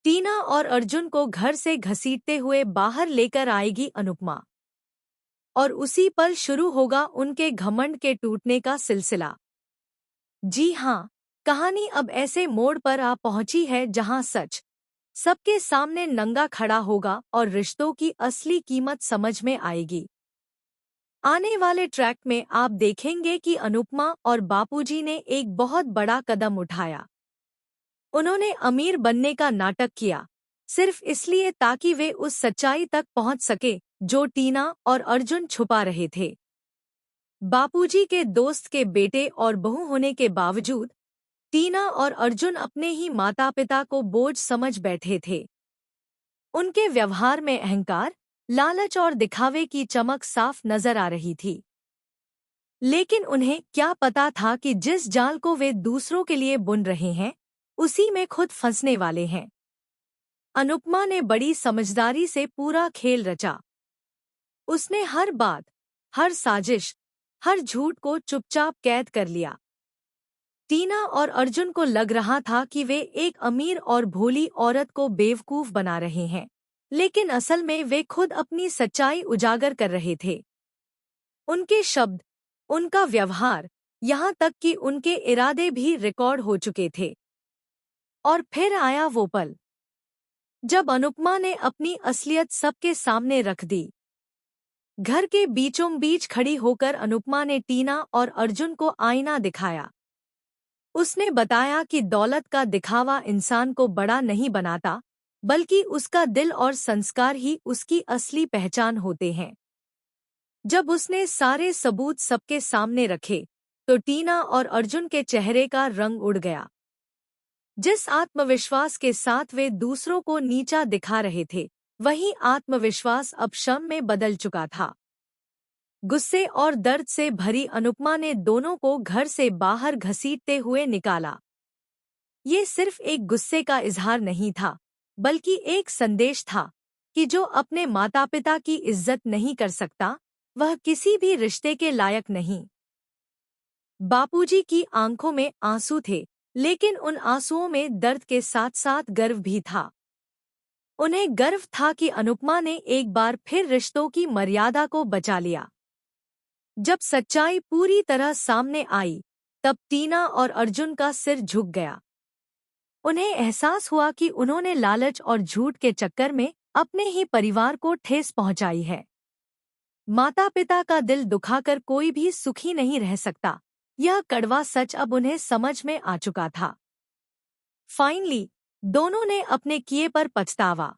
टीना और अर्जुन को घर से घसीटते हुए बाहर लेकर आएगी अनुपमा। और उसी पल शुरू होगा उनके घमंड के टूटने का सिलसिला। जी हाँ, कहानी अब ऐसे मोड़ पर आ पहुंची है जहां सच सबके सामने नंगा खड़ा होगा और रिश्तों की असली कीमत समझ में आएगी। आने वाले ट्रैक में आप देखेंगे कि अनुपमा और बापूजी ने एक बहुत बड़ा कदम उठाया। उन्होंने अमीर बनने का नाटक किया, सिर्फ इसलिए ताकि वे उस सच्चाई तक पहुंच सके जो टीना और अर्जुन छुपा रहे थे। बापूजी के दोस्त के बेटे और बहू होने के बावजूद टीना और अर्जुन अपने ही माता-पिता को बोझ समझ बैठे थे। उनके व्यवहार में अहंकार, लालच और दिखावे की चमक साफ नजर आ रही थी। लेकिन उन्हें क्या पता था कि जिस जाल को वे दूसरों के लिए बुन रहे हैं, उसी में खुद फंसने वाले हैं। अनुपमा ने बड़ी समझदारी से पूरा खेल रचा। उसने हर बात, हर साजिश, हर झूठ को चुपचाप कैद कर लिया। टीना और अर्जुन को लग रहा था कि वे एक अमीर और भोली औरत को बेवकूफ बना रहे हैं, लेकिन असल में वे खुद अपनी सच्चाई उजागर कर रहे थे। उनके शब्द, उनका व्यवहार, यहाँ तक कि उनके इरादे भी रिकॉर्ड हो चुके थे। और फिर आया वो पल जब अनुपमा ने अपनी असलियत सबके सामने रख दी। घर के बीचों बीच खड़ी होकर अनुपमा ने टीना और अर्जुन को आईना दिखाया। उसने बताया कि दौलत का दिखावा इंसान को बड़ा नहीं बनाता, बल्कि उसका दिल और संस्कार ही उसकी असली पहचान होते हैं। जब उसने सारे सबूत सबके सामने रखे, तो टीना और अर्जुन के चेहरे का रंग उड़ गया। जिस आत्मविश्वास के साथ वे दूसरों को नीचा दिखा रहे थे, वही आत्मविश्वास अब शर्म में बदल चुका था। गुस्से और दर्द से भरी अनुपमा ने दोनों को घर से बाहर घसीटते हुए निकाला। ये सिर्फ एक गुस्से का इजहार नहीं था, बल्कि एक संदेश था कि जो अपने माता-पिता की इज्जत नहीं कर सकता, वह किसी भी रिश्ते के लायक नहीं। बापूजी की आंखों में आंसू थे, लेकिन उन आंसुओं में दर्द के साथ-साथ गर्व भी था। उन्हें गर्व था कि अनुपमा ने एक बार फिर रिश्तों की मर्यादा को बचा लिया। जब सच्चाई पूरी तरह सामने आई, तब टीना और अर्जुन का सिर झुक गया। उन्हें एहसास हुआ कि उन्होंने लालच और झूठ के चक्कर में अपने ही परिवार को ठेस पहुंचाई है। माता-पिता का दिल दुखाकर कोई भी सुखी नहीं रह सकता, यह कड़वा सच अब उन्हें समझ में आ चुका था। फाइनली, दोनों ने अपने किए पर पछतावा